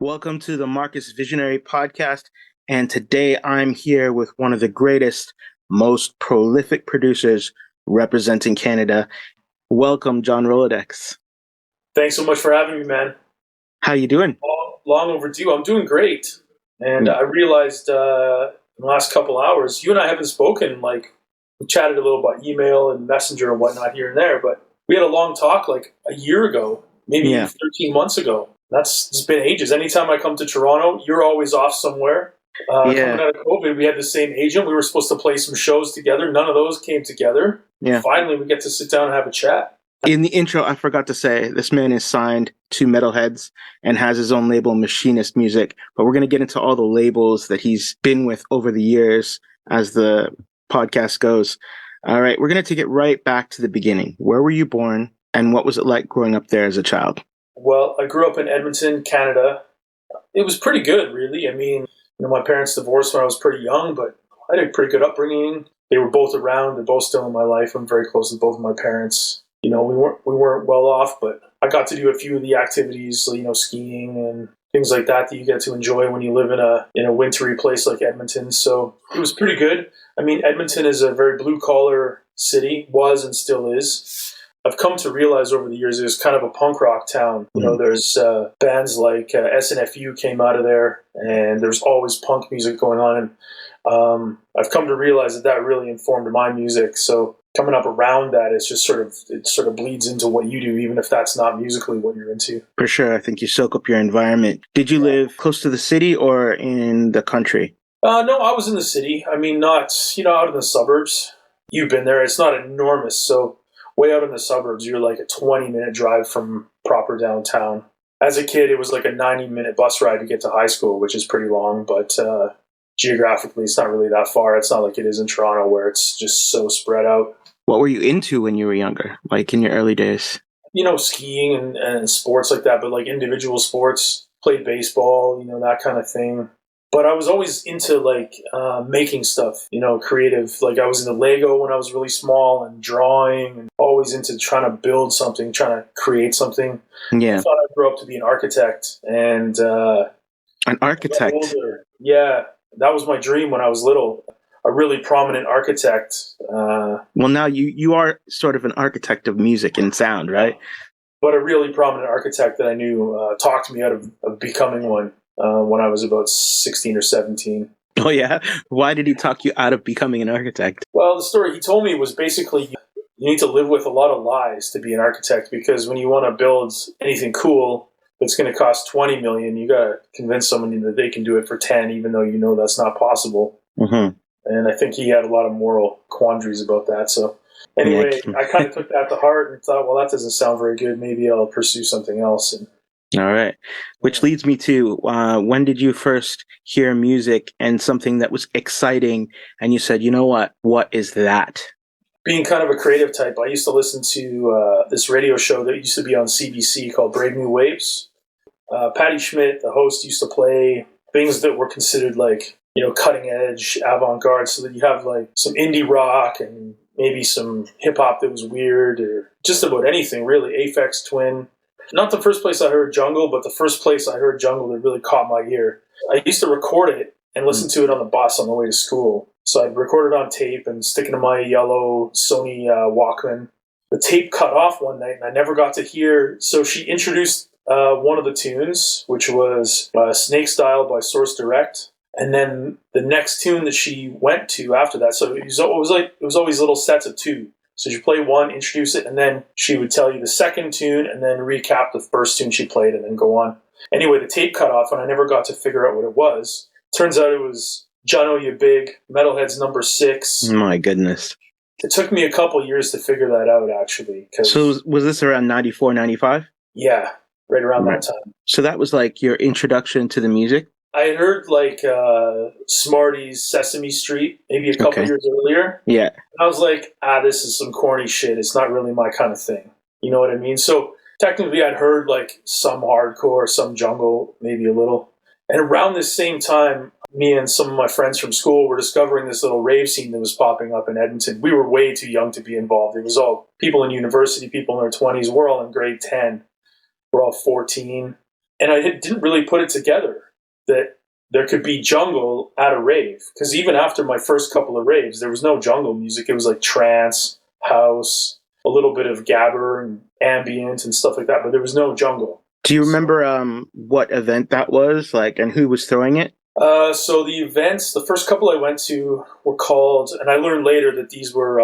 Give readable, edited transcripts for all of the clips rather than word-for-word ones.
Welcome to the Marcus Visionary podcast. And today I'm here with one of the greatest, most prolific producers representing Canada. Welcome, John Rolodex. Thanks so much for having me, man. How you doing? Long overdue. I'm doing great. And I realized in the last couple hours, you and I haven't spoken. We chatted a little about email and Messenger and whatnot here and there, but we had a long talk like a year ago, maybe 13 months ago. It's been ages. Anytime I come to Toronto, you're always off somewhere. Coming out of COVID, we had the same agent. We were supposed to play some shows together. None of those came together. Yeah. Finally, we get to sit down and have a chat. In the intro, I forgot to say, this man is signed to Metalheadz and has his own label, Machinist Music. But we're going to get into all the labels that he's been with over the years as the podcast goes. All right, we're going to take it right back to the beginning. Where were you born, and what was it like growing up there as a child? Well, I grew up in Edmonton, Canada. It was pretty good, really. I mean, my parents divorced when I was pretty young, but I had a pretty good upbringing. They were both around. They're both still in my life. I'm very close with both of my parents. We weren't well off, but I got to do a few of the activities, skiing and things like that you get to enjoy when you live in a wintry place like Edmonton. So it was pretty good. I mean, Edmonton is a very blue collar city, was and still is. I've come to realize over the years it was kind of a punk rock town. There's bands like SNFU came out of there, and there's always punk music going on. And I've come to realize that really informed my music. So coming up around that, it sort of bleeds into what you do, even if that's not musically what you're into. For sure. I think you soak up your environment. Did you live close to the city or in the country? No, I was in the city. I mean, not, out in the suburbs. You've been there. It's not enormous. So way out in the suburbs, you're like a 20-minute drive from proper downtown. As a kid, it was like a 90-minute bus ride to get to high school, which is pretty long, but geographically, it's not really that far. It's not like it is in Toronto where it's just so spread out. What were you into when you were younger, like in your early days? Skiing and sports like that, but like individual sports, played baseball, that kind of thing. But I was always into making stuff, creative. Like I was into Lego when I was really small and drawing, and always into trying to build something, trying to create something. Yeah. I thought I'd grow up to be an architect. And an architect? Older, yeah, that was my dream when I was little. A really prominent architect. Well, now you are sort of an architect of music and sound, right? But a really prominent architect that I knew talked me out of becoming one. When I was about 16 or 17. Oh, yeah? Why did he talk you out of becoming an architect? Well, the story he told me was basically you need to live with a lot of lies to be an architect, because when you want to build anything cool that's going to cost $20 million, you got to convince somebody that they can do it for 10, even though that's not possible. Mm-hmm. And I think he had a lot of moral quandaries about that. So anyway, I kind of took that to heart and thought, well, that doesn't sound very good. Maybe I'll pursue something else. And all right. Which leads me to, when did you first hear music and something that was exciting and you said, you know what is that? Being kind of a creative type, I used to listen to this radio show that used to be on CBC called Brave New Waves. Patty Schmidt, the host, used to play things that were considered cutting edge, avant-garde, so that you have some indie rock and maybe some hip hop that was weird, or just about anything really. Aphex Twin. Not the first place I heard jungle, but the first place I heard jungle that really caught my ear. I used to record it and listen to it on the bus on the way to school. So I'd record it on tape and stick it in my yellow Sony Walkman. The tape cut off one night and I never got to hear. So she introduced one of the tunes, which was Snake Style by Source Direct. And then the next tune that she went to after that, so it was always little sets of two. So she'd play one, introduce it, and then she would tell you the second tune and then recap the first tune she played and then go on. Anyway, the tape cut off and I never got to figure out what it was. Turns out it was Jono You Big, Metalheadz number 6. My goodness. It took me a couple years to figure that out, actually. So was this around 94, 95? Yeah, right around that time. So that was like your introduction to the music? I had heard Smarty's Sesame Street maybe a couple years earlier. Yeah. And I was like, this is some corny shit. It's not really my kind of thing. You know what I mean? So technically I'd heard some hardcore, some jungle, maybe a little. And around this same time, me and some of my friends from school were discovering this little rave scene that was popping up in Edmonton. We were way too young to be involved. It was all people in university, people in their 20s. We're all in grade 10. We're all 14. And didn't really put it together that there could be jungle at a rave. Because even after my first couple of raves, there was no jungle music. It was like trance, house, a little bit of gabber and ambient and stuff like that, but there was no jungle. Do you remember what event that was, like, and who was throwing it? So the events, the first couple I went to were called, and I learned later that these were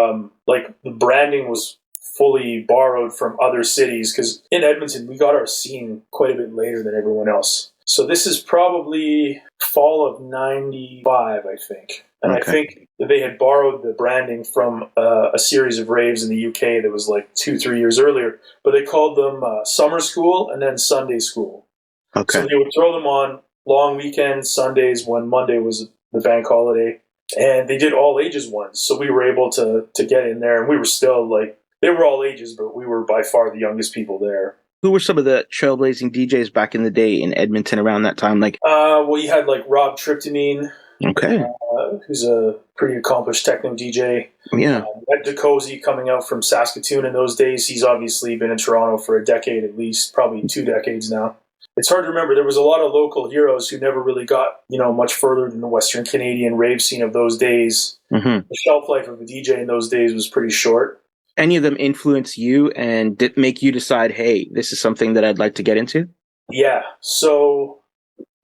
like the branding was fully borrowed from other cities, because in Edmonton we got our scene quite a bit later than everyone else. So this is probably fall of '95, I think. And okay. I think they had borrowed the branding from a series of raves in the UK that was like 2-3 years earlier, but they called them Summer School and then Sunday School. Okay. So they would throw them on long weekends, Sundays, when Monday was the bank holiday, and they did all ages ones. So we were able to get in there, and we were still like, they were all ages, but we were by far the youngest people there. Who were some of the trailblazing DJs back in the day in Edmonton around that time? Like, well, you had like Rob Triptamine, okay, who's a pretty accomplished techno DJ. Yeah, you had DeCozy coming out from Saskatoon in those days. He's obviously been in Toronto for a decade at least, probably 2 decades now. It's hard to remember. There was a lot of local heroes who never really got, much further than the Western Canadian rave scene of those days. Mm-hmm. The shelf life of a DJ in those days was pretty short. Any of them influence you and make you decide, hey, this is something that I'd like to get into? Yeah. So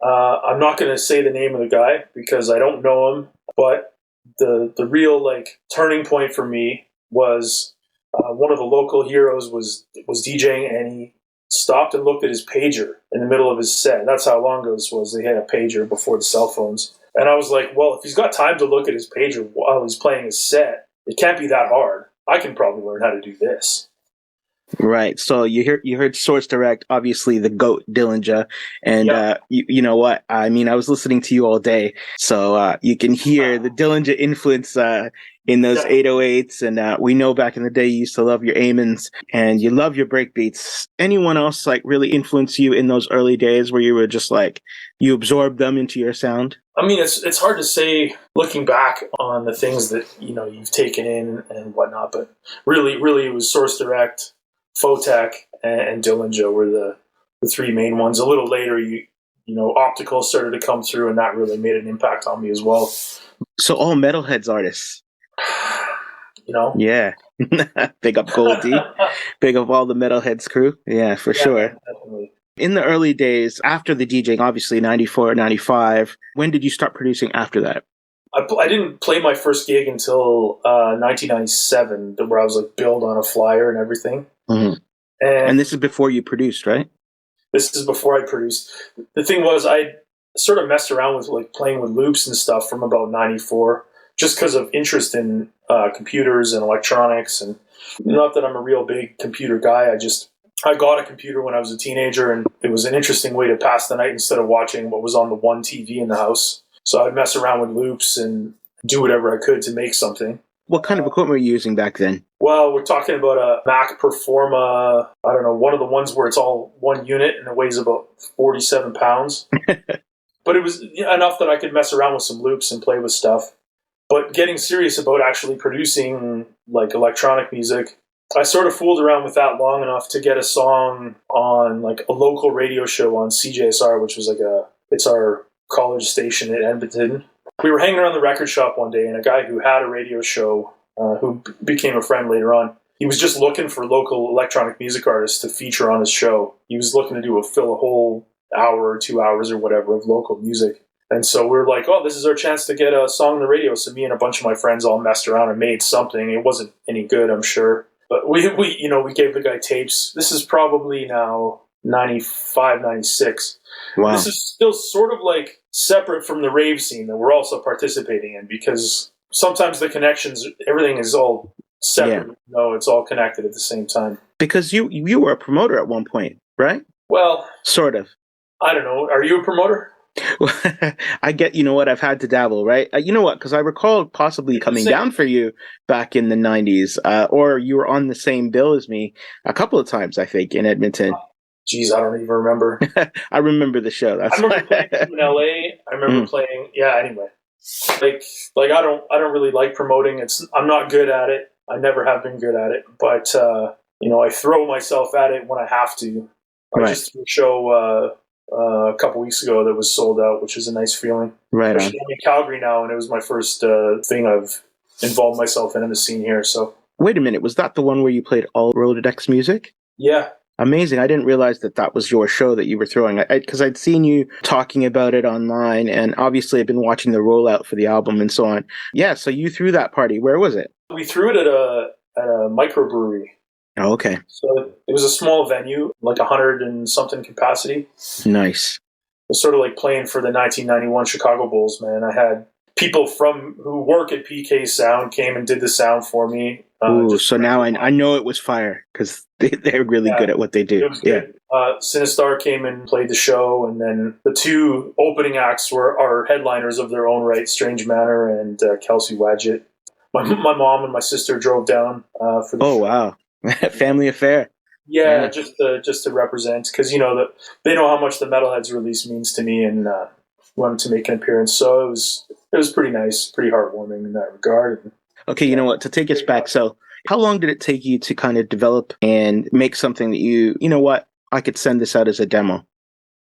I'm not going to say the name of the guy because I don't know him, but the real turning point for me was one of the local heroes was DJing, and he stopped and looked at his pager in the middle of his set. That's how long ago this was. They had a pager before the cell phones. And I was like, well, if he's got time to look at his pager while he's playing his set, it can't be that hard. I can probably learn how to do this. Right. So you heard Source Direct, obviously the GOAT Dillinger, and yep. You know what? I mean, I was listening to you all day, so you can hear the Dillinger influence in those 808s, and we know back in the day you used to love your Amons and you love your breakbeats. Anyone else really influence you in those early days where you were just you absorbed them into your sound? I mean, it's hard to say looking back on the things that you've taken in and whatnot, but really it was Source Direct, Photek, and Dillinger were the 3 main ones. A little later, Optical started to come through, and that really made an impact on me as well. So all Metalheadz artists. Yeah. Big up Goldie. Big up all the Metalheadz crew. Yeah, for sure. Definitely. In the early days, after the DJing, obviously 94, 95, when did you start producing after that? I didn't play my first gig until 1997, where I was billed on a flyer and everything. Mm-hmm. And this is before you produced, right? This is before I produced. The thing was, I sort of messed around with playing with loops and stuff from about 94, just because of interest in computers and electronics. And not that I'm a real big computer guy. I got a computer when I was a teenager, and it was an interesting way to pass the night instead of watching what was on the one TV in the house. So I'd mess around with loops and do whatever I could to make something. What kind of equipment were you using back then? Well, we're talking about a Mac Performa, I don't know, one of the ones where it's all one unit and it weighs about 47 pounds. But it was enough that I could mess around with some loops and play with stuff. But getting serious about actually producing electronic music, I sort of fooled around with that long enough to get a song on a local radio show on CJSR, which was it's our college station in Edmonton. We were hanging around the record shop one day, and a guy who had a radio show, who became a friend later on, he was just looking for local electronic music artists to feature on his show. He was looking to fill a whole hour or 2 hours or whatever of local music. And so we were like, oh, this is our chance to get a song on the radio. So me and a bunch of my friends all messed around and made something. It wasn't any good, I'm sure. But we gave the guy tapes. This is probably now 95, 96. Wow. This is still sort of separate from the rave scene that we're also participating in, because sometimes the connections, everything is all separate. Yeah. No, it's all connected at the same time. Because you were a promoter at one point, right? Well, sort of. I don't know. Are you a promoter? I get, I've had to dabble, right? Because I recall possibly coming down for you back in the 90s, or you were on the same bill as me a couple of times, I think, in Edmonton. Geez, I don't even remember. I remember the show. I remember playing in LA. I remember playing. Yeah. Anyway, I don't really like promoting. I'm not good at it. I never have been good at it. But I throw myself at it when I have to. I just threw a show a couple weeks ago that was sold out, which is a nice feeling. Right on. Especially I'm in Calgary now, and it was my first thing I've involved myself in the scene here. So Wait a minute, was that the one where you played all Rolodex music? yeah. Amazing. I didn't realize that that was your show that you were throwing. Because I'd seen you talking about it online, and obviously I've been watching the rollout for the album and so on. Yeah, so you threw that party. Where was it? We threw it at a microbrewery. Oh, okay. So it was a small venue, like 100 and something capacity. Nice. It was sort of like playing for the 1991 Chicago Bulls, man. I had people who work at PK Sound came and did the sound for me. Ooh, so now I know it was fire because they're really good at what they do. It was good. Sinistar came and played the show, and then the two opening acts were our headliners of their own right, Strange Manor and Kelsey Wadgett. My mom and my sister drove down for the show. Oh, wow. Family affair. Yeah, just to represent, because, you know, they know how much the Metalheadz release means to me, and wanted to make an appearance. So it was pretty nice, pretty heartwarming in that regard. Okay, you know what? To take us back, so how long did it take you to kind of develop and make something that you know what, I could send this out as a demo?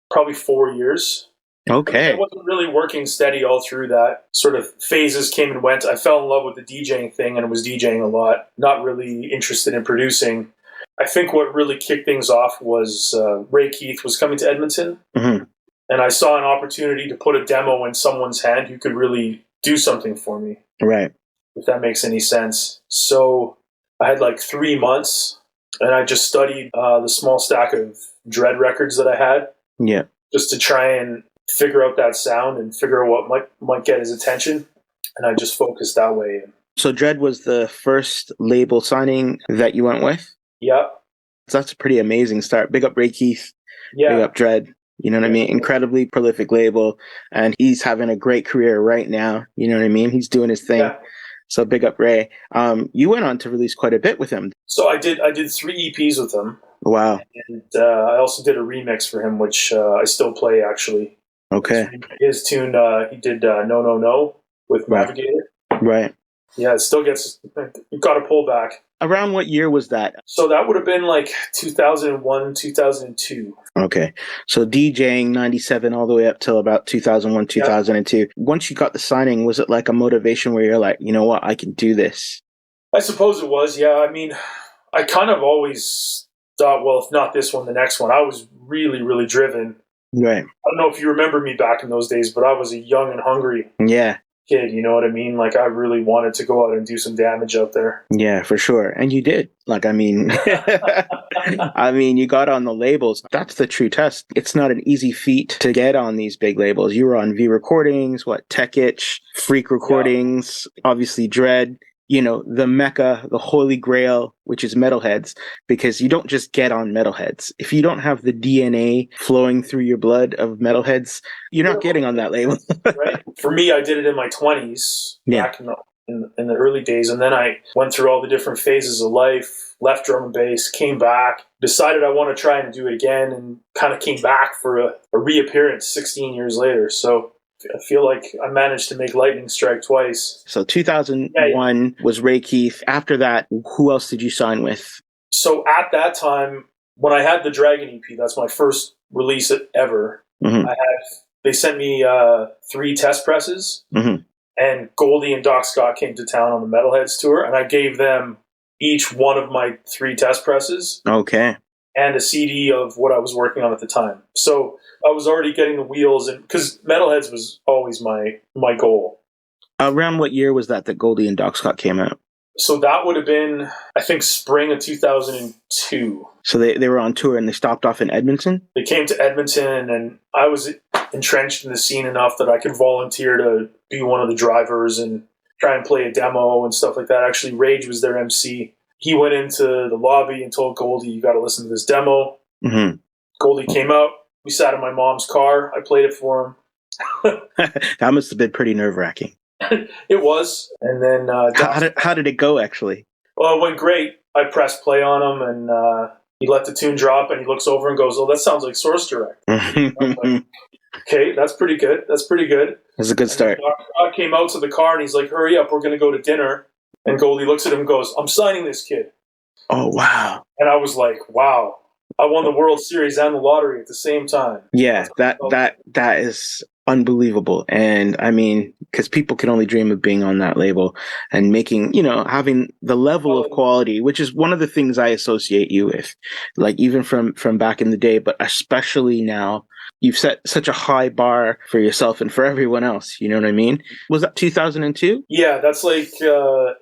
Probably 4 years. Okay. I wasn't really working steady all through that. Sort of phases came and went. I fell in love with the DJing thing and was DJing a lot, not really interested in producing. I think what really kicked things off was Ray Keith was coming to Edmonton, Mm-hmm. and I saw an opportunity to put a demo in someone's hand who could really do something for me. Right. If that makes any sense. So I had like 3 months, and I just studied the small stack of Dread records that I had. Yeah. Just to try and figure out that sound and figure out what might get his attention. And I just focused that way. So Dread was the first label signing that you went with? Yeah. So that's a pretty amazing start. Big up Ray Keith. Yeah. Big up Dread. You know what I mean? Incredibly prolific label. And he's having a great career right now. You know what I mean? He's doing his thing. Yeah. So big up Ray. You went on to release quite a bit with him. So I did 3 EPs with him. Wow. And I also did a remix for him, which I still play, actually. Okay. His tune, he did No, No, No with Navigator. Right. Yeah, it still gets, you've got to pull back. Around what year was that? So that would have been like 2001, 2002. Okay. So DJing 97 all the way up till about 2001, 2002. Yeah. Once you got the signing, was it like a motivation where you're like, you know what, I can do this? I suppose it was, yeah. I mean, I kind of always thought, well, if not this one, the next one. I was really, really driven. Right. I don't know if you remember me back in those days, but I was a young and hungry kid, you know what I mean? Like, I really wanted to go out and do some damage out there. Yeah, for sure. And you did. Like, I mean, I mean, you got on the labels. That's the true test. It's not an easy feat to get on these big labels. You were on V Recordings, Tech Itch, Freak Recordings, obviously Dread. You know, the Mecca, the Holy Grail, which is Metalheadz, because you don't just get on Metalheadz. If you don't have the DNA flowing through your blood of Metalheadz, you're not getting on that label. Right. For me, I did it in my 20s, back in the early days, and then I went through all the different phases of life, left drum and bass, came back, decided I want to try and do it again, and kind of came back for a reappearance 16 years later. So I feel like I managed to make lightning strike twice. So 2001 was Ray Keith. After that, who else did you sign with? So at that time, when I had the Dragon EP, that's my first release ever. Mm-hmm. They sent me 3 test presses, and Goldie and Doc Scott came to town on the Metalheadz tour, and I gave them each one of my 3 test presses. Okay. And a CD of what I was working on at the time. So I was already getting the wheels, and because Metalheadz was always my goal. Around what year was that Goldie and Doc Scott came out? So that would have been, I think, spring of 2002. So they were on tour and they stopped off in Edmonton? They came to Edmonton, and I was entrenched in the scene enough that I could volunteer to be one of the drivers and try and play a demo and stuff like that. Actually, Rage was their MC. He went into the lobby and told Goldie, you got to listen to this demo. Mm-hmm. Goldie came out. We sat in my mom's car. I played it for him. That must have been pretty nerve-wracking. It was. And then... how did it go, actually? Well, it went great. I pressed play on him, and he let the tune drop, and he looks over and goes, oh, that sounds like Source Direct. Like, okay, that's pretty good. That's pretty good. That's a good start. I came out to the car, and he's like, hurry up, we're going to go to dinner. And Goldie looks at him and goes, I'm signing this kid. Oh, wow. And I was like, wow. I won the World Series and the lottery at the same time. Yeah, that is unbelievable. And I mean, because people can only dream of being on that label and making, having the level of quality, which is one of the things I associate you with, like even from back in the day, but especially now. You've set such a high bar for yourself and for everyone else. You know what I mean? Was that 2002? Yeah, that's like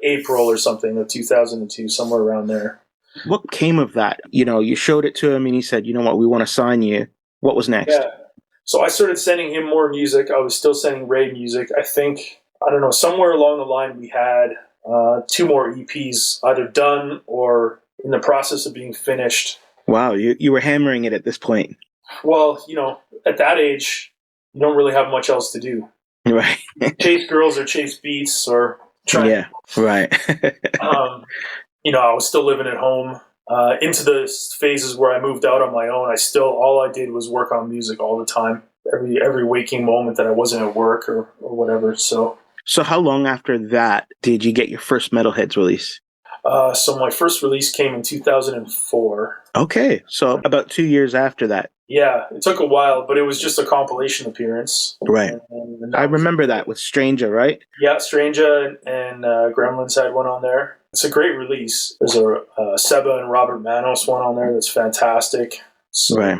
April or something of 2002, somewhere around there. What came of that? You showed it to him and he said, you know what, we want to sign you. What was next? Yeah. So I started sending him more music. I was still sending Ray music. I think, I don't know, somewhere along the line we had 2 more EPs either done or in the process of being finished. Wow, you were hammering it at this point. Well, at that age, you don't really have much else to do. Right. Chase girls or chase beats or try. Yeah, right. I was still living at home. Into the phases where I moved out on my own, all I did was work on music all the time. Every waking moment that I wasn't at work or whatever. So how long after that did you get your first Metalheadz release? So my first release came in 2004. Okay, so about 2 years after that. Yeah, it took a while, but it was just a compilation appearance. Right. And I remember that with Stranger, right? Yeah, Stranger and Gremlins had one on there. It's a great release. There's a Seba and Robert Manos one on there that's fantastic. So, right.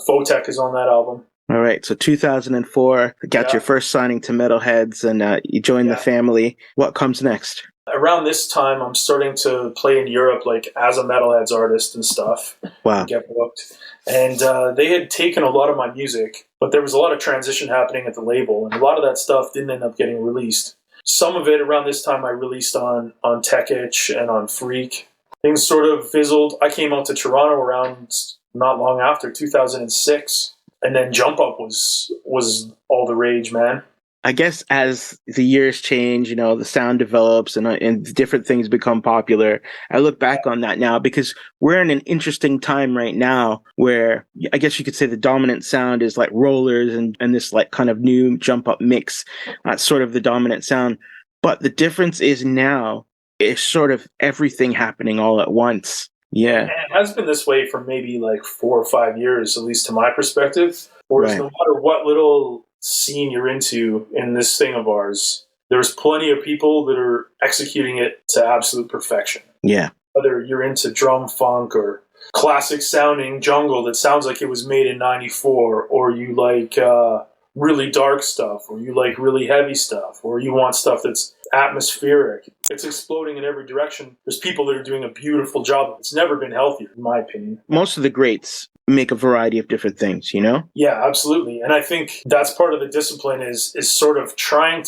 Photek is on that album. All right, so 2004, got your first signing to Metalheadz, and you joined the family. What comes next? Around this time, I'm starting to play in Europe, like as a Metalheadz artist and stuff. Wow. Get booked. And they had taken a lot of my music, but there was a lot of transition happening at the label, and a lot of that stuff didn't end up getting released. Some of it around this time I released on Tech Itch and on Freak. Things sort of fizzled. I came out to Toronto around not long after, 2006, and then Jump Up was all the rage, man. I guess as the years change, the sound develops and different things become popular. I look back on that now because we're in an interesting time right now where I guess you could say the dominant sound is like rollers and this like kind of new jump up mix. That's sort of the dominant sound. But the difference is now it's sort of everything happening all at once. Yeah. And it has been this way for maybe like 4 or 5 years, at least to my perspective. Whereas no matter what little scene you're into in this thing of ours, there's plenty of people that are executing it to absolute perfection. Yeah. Whether you're into drum funk or classic sounding jungle that sounds like it was made in 94, or you like really dark stuff, or you like really heavy stuff, or you want stuff that's atmospheric. It's exploding in every direction. There's people that are doing a beautiful job. It's never been healthier, in my opinion. Most of the greats make a variety of different things, Yeah, absolutely. And I think that's part of the discipline is sort of trying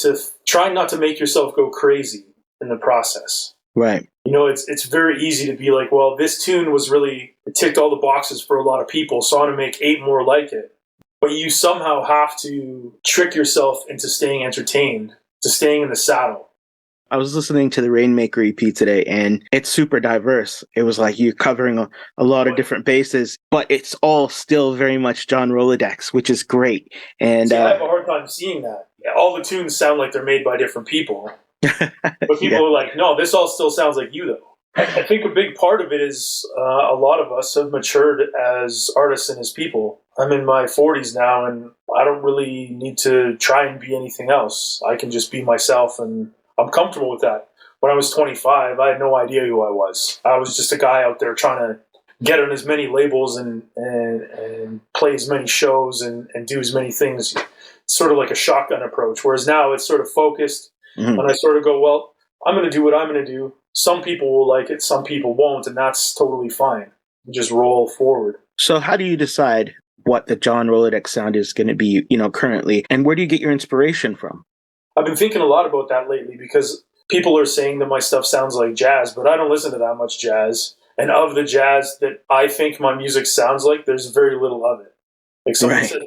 not to make yourself go crazy in the process. Right. It's very easy to be like, well, this tune it ticked all the boxes for a lot of people, so I want to make 8 more like it. But you somehow have to trick yourself into staying entertained, to staying in the saddle. I was listening to the Rainmaker EP today, and it's super diverse. It was like you're covering a lot of different bases, but it's all still very much John Rolodex, which is great. And I have a hard time seeing that. All the tunes sound like they're made by different people. But people are like, no, this all still sounds like you, though. I think a big part of it is a lot of us have matured as artists and as people. I'm in my 40s now, and I don't really need to try and be anything else. I can just be myself, and I'm comfortable with that. When I was 25, I had no idea who I was. I was just a guy out there trying to get on as many labels and play as many shows and do as many things. It's sort of like a shotgun approach, whereas now it's sort of focused. Mm-hmm. And I sort of go, well, I'm going to do what I'm going to do. Some people will like it, some people won't, and that's totally fine. You just roll forward. So how do you decide what the John Rolodex sound is going to be, currently, and where do you get your inspiration from? I've been thinking a lot about that lately because people are saying that my stuff sounds like jazz, but I don't listen to that much jazz. And of the jazz that I think my music sounds like, there's very little of it. Like someone said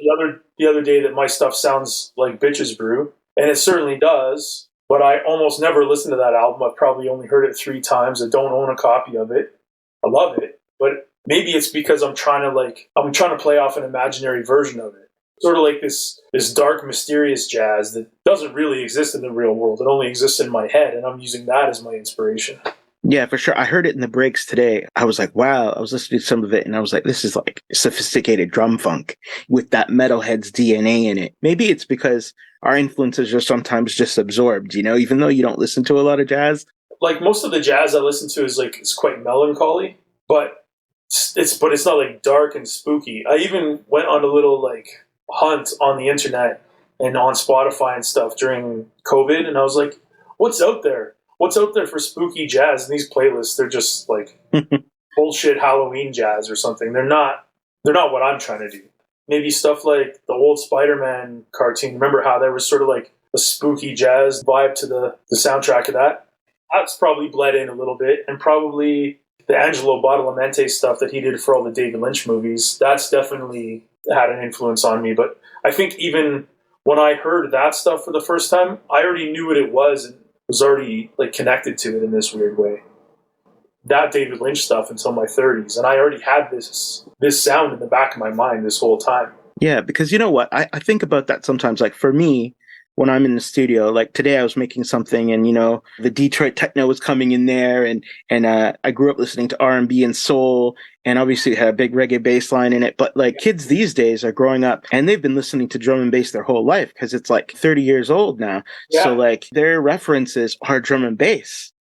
the other day that my stuff sounds like Bitches Brew, and it certainly does, but I almost never listen to that album. I've probably only heard it 3 times. I don't own a copy of it. I love it, but maybe it's because I'm trying to play off an imaginary version of it. Sort of like this dark, mysterious jazz that doesn't really exist in the real world. It only exists in my head, and I'm using that as my inspiration. Yeah, for sure. I heard it in the breaks today. I was like, wow. I was listening to some of it and I was like, this is like sophisticated drum funk with that Metalheadz DNA in it. Maybe it's because our influences are sometimes just absorbed, even though you don't listen to a lot of jazz. Like most of the jazz I listen to is like it's quite melancholy, but it's not like dark and spooky. I even went on a little like hunt on the internet and on Spotify and stuff during COVID, and I was like, what's out there? What's out there for spooky jazz? And these playlists, they're just like bullshit Halloween jazz or something. They're not what I'm trying to do. Maybe stuff like the old Spider-Man cartoon. Remember how there was sort of like a spooky jazz vibe to the soundtrack of that? That's probably bled in a little bit, and probably the Angelo Badalamenti stuff that he did for all the David Lynch movies. That's definitely had an influence on me. But I think even when I heard that stuff for the first time, I already knew what it was and was already like connected to it in this weird way. That David Lynch stuff until my 30s, and I already had this sound in the back of my mind this whole time. Yeah, because you know what? I think about that sometimes. Like for me, when I'm in the studio, like today I was making something and, the Detroit techno was coming in there and I grew up listening to R&B and soul and obviously it had a big reggae bass line in it. But like kids these days are growing up and they've been listening to drum and bass their whole life because it's like 30 years old now. Yeah. So like their references are drum and bass.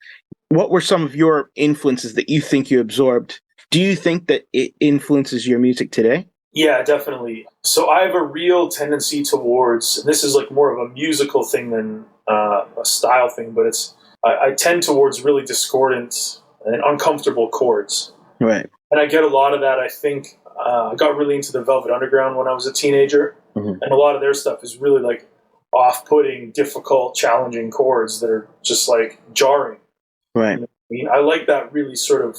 What were some of your influences that you think you absorbed? Do you think that it influences your music today? Yeah, definitely. So I have a real tendency towards, and this is like more of a musical thing than a style thing, but I tend towards really discordant and uncomfortable chords. Right. And I get a lot of that. I think I got really into the Velvet Underground when I was a teenager, Mm-hmm. and a lot of their stuff is really like off-putting, difficult, challenging chords that are just like jarring. Right. I mean, I like that really sort of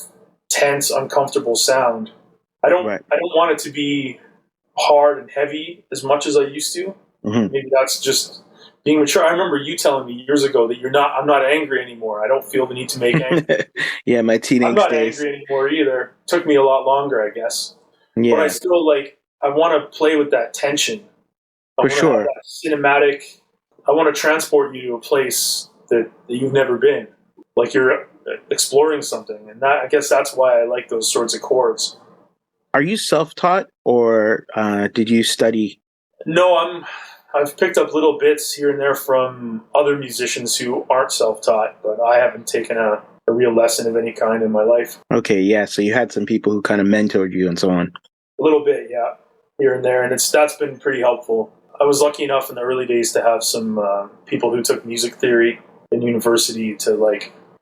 tense, uncomfortable sound. I don't want it to be hard and heavy as much as I used to. Mm-hmm. Maybe that's just being mature. I remember you telling me years ago that I'm not angry anymore. I don't feel the need to make angry. Yeah, my teenage I'm not days. angry anymore either. Took me a lot longer, I guess. Yeah. But I still I want to play with that tension. For sure. That cinematic. I want to transport you to a place that you've never been. Like you're exploring something. And I guess that's why I like those sorts of chords. Are you self-taught or did you study? No, I've picked up little bits here and there from other musicians who aren't self-taught, but I haven't taken a real lesson of any kind in my life. Okay, yeah. So you had some people who kind of mentored you and so on. A little bit, yeah, here and there, and that's been pretty helpful. I was lucky enough in the early days to have some people who took music theory in university to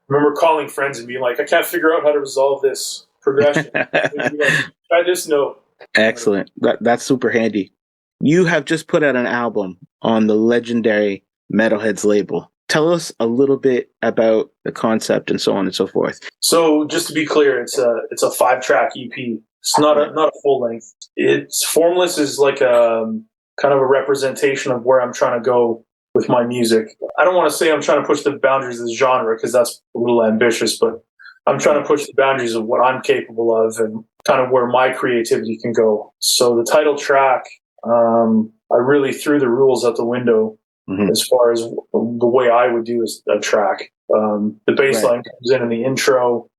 remember calling friends and being like, I can't figure out how to resolve this progression. Try this note. Excellent. That's super handy. You have just put out an album on the legendary Metalheadz label. Tell us a little bit about the concept and so on and so forth. So just to be clear, it's a 5-track EP. It's not a full length. It's Formless is like a kind of a representation of where I'm trying to go with my music. I don't want to say I'm trying to push the boundaries of the genre because that's a little ambitious, but I'm trying to push the boundaries of what I'm capable of and kind of where my creativity can go. So the title track, I really threw the rules out the window as far as the way I would do a track. The bass line comes in the intro.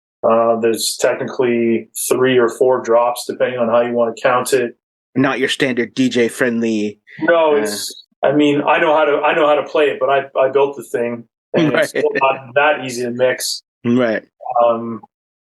There's technically 3 or 4 drops depending on how you want to count it. Not your standard DJ friendly. No, I know how to play it, but I built the thing, and it's still not that easy to mix. Right.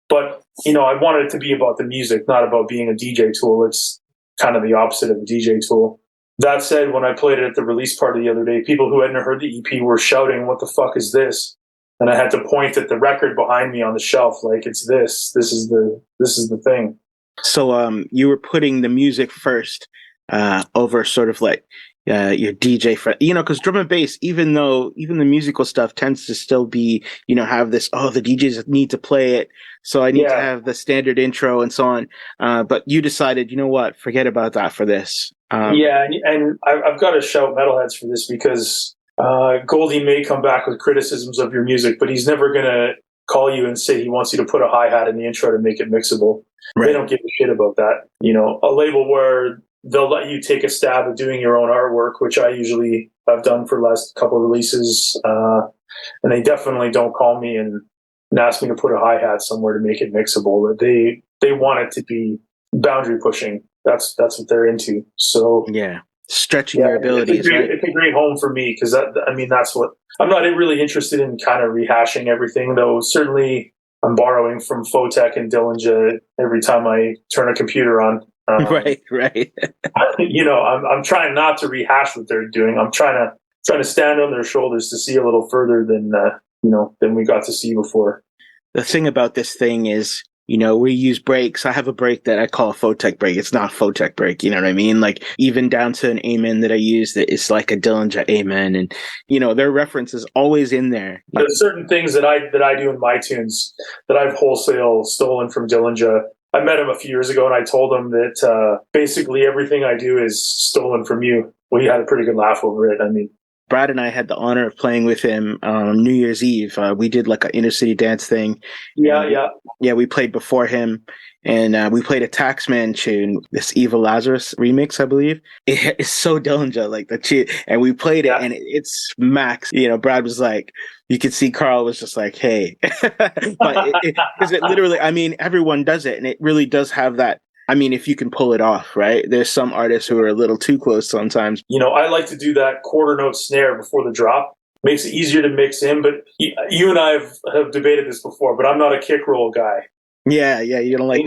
But I wanted it to be about the music, not about being a DJ tool. It's kind of the opposite of a DJ tool. That said, when I played it at the release party the other day, people who hadn't heard the EP were shouting, "What the fuck is this?" And I had to point at the record behind me on the shelf, like it's this. This is the thing. So you were putting the music first over sort of like your DJ friend, because drum and bass, even the musical stuff tends to still be, have this, the DJs need to play it. So I need to have the standard intro and so on. But you decided, you know what, forget about that for this. And I've got to shout Metalheadz for this because Goldie may come back with criticisms of your music, but he's never going to call you and say he wants you to put a hi-hat in the intro to make it mixable. Right. They don't give a shit about that. A label where they'll let you take a stab at doing your own artwork, which I usually have done for the last couple of releases. And they definitely don't call me and and ask me to put a hi-hat somewhere to make it mixable. That they want it to be boundary pushing. That's what they're into. So Yeah. Stretching your it's a abilities, great right? it's a great home for me because that's what I'm not really interested in, kind of rehashing everything, though. Certainly, I'm borrowing from Photech and Dillinger every time I turn a computer on. Right, right. I'm trying not to rehash what they're doing. I'm trying to stand on their shoulders to see a little further than we got to see before. The thing about this thing is, we use breaks. I have a break that I call a Photech break. It's not a Photech break. You know what I mean? Like even down to an amen that I use that is like a Dillinger amen. And, their reference is always in there. There's certain things that I do in my tunes that I've wholesale stolen from Dillinger. I met him a few years ago and I told him that basically everything I do is stolen from you. We had a pretty good laugh over it. I mean, Brad and I had the honor of playing with him on New Year's Eve. We did like an inner city dance thing. Yeah, we played before him, and we played a Taxman tune, this Eva Lazarus remix, I believe. It's so Dillinger, like the tune, and we played it, and it's max. Brad was like, you could see Carl was just like, hey, but because it literally, I mean, everyone does it, and it really does have that. I mean, if you can pull it off, right? There's some artists who are a little too close sometimes. I like to do that quarter note snare before the drop. Makes it easier to mix in, but you and I have debated this before, but I'm not a kick roll guy. Yeah, you don't like...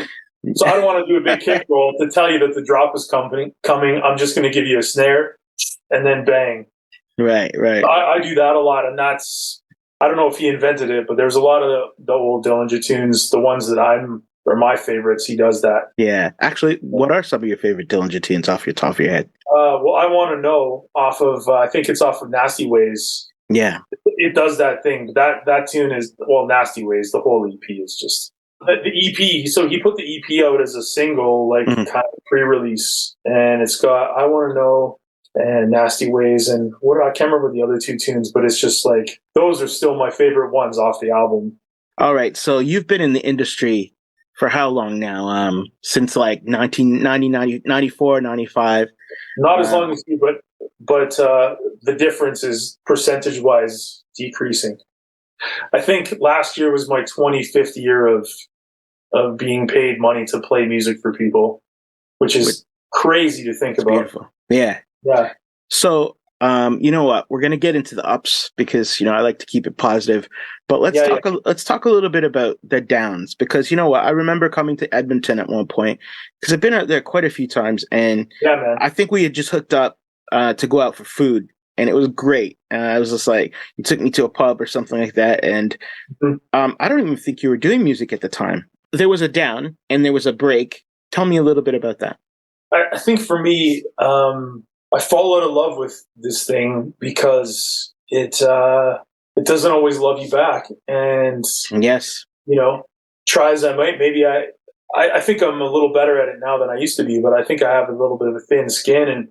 So I don't want to do a big kick roll to tell you that the drop is coming. I'm just going to give you a snare and then bang. Right. So I do that a lot, and that's... I don't know if he invented it, but there's a lot of the old Dillinger tunes, the ones that are my favorites. He does that. Yeah. Actually, what are some of your favorite Dillinger tunes off your top of your head? Well, I Want to Know off of, I think it's off of Nasty Ways. Yeah. It does that thing. That tune is, well, Nasty Ways. The whole EP is just... The EP, so he put the EP out as a single, like kind of pre-release, and it's got I Want to Know and Nasty Ways, and I can't remember the other two tunes, but it's just like, those are still my favorite ones off the album. All right, so you've been in the industry for how long now? Since like 1990, 94, 95? Not as long as you, but the difference is percentage-wise decreasing. I think last year was my 25th year of being paid money to play music for people, which is crazy to think about. Beautiful. Yeah. So, you know what? We're gonna get into the ups because I like to keep it positive. But let's talk a little bit about the downs, because you know what? I remember coming to Edmonton at one point because I've been out there quite a few times, and I think we had just hooked up to go out for food. And it was great. I was just like, you took me to a pub or something like that. And I don't even think you were doing music at the time. There was a down and there was a break. Tell me a little bit about that. I think for me, I fall out of love with this thing because it doesn't always love you back. And yes, try as I might, maybe I think I'm a little better at it now than I used to be, but I think I have a little bit of a thin skin, and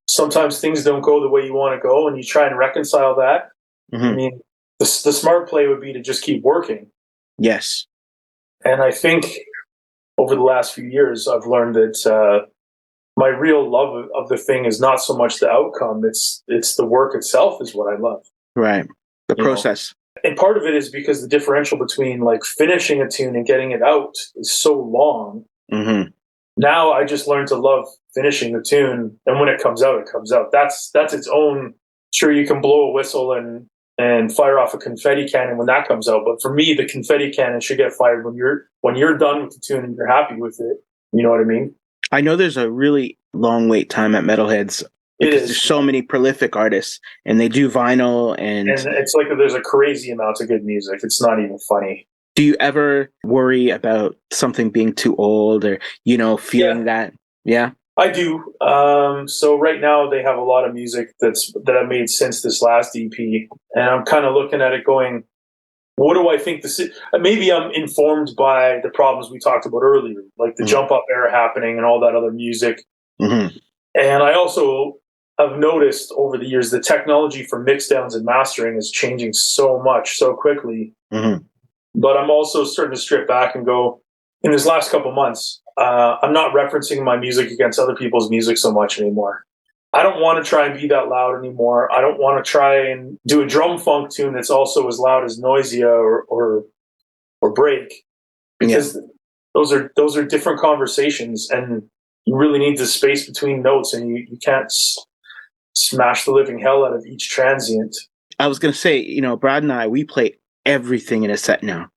sometimes things don't go the way you want to go, and you try and reconcile that. I mean, the smart play would be to just keep working. Yes. And I think over the last few years, I've learned that my real love of the thing is not so much the outcome. It's the work itself is what I love. Right. The process. And part of it is because the differential between like finishing a tune and getting it out is so long. Now I just learned to love finishing the tune, and when it comes out, it comes out. That's its own. Sure, you can blow a whistle and fire off a confetti cannon when that comes out, but for me, the confetti cannon should get fired when you're done with the tune and you're happy with it. You know what I mean? I know there's a really long wait time at Metalheadz because there's so many prolific artists, and they do vinyl, and it's like there's a crazy amount of good music. It's not even funny. Do you ever worry about something being too old, or feeling that? Yeah, I do. So right now they have a lot of music that I've made since this last EP, and I'm kind of looking at it going, what do I think this is? Maybe I'm informed by the problems we talked about earlier, like the jump up era happening and all that other music. And I also have noticed over the years the technology for mixdowns and mastering is changing so much, so quickly. But I'm also starting to strip back and go, in this last couple months, I'm not referencing my music against other people's music so much anymore. I don't want to try and be that loud anymore. I don't want to try and do a drum funk tune that's also as loud as Noisia or or break, because those are different conversations, and you really need the space between notes, and you can't smash the living hell out of each transient. I was gonna say, Brad and I, we play everything in a set now,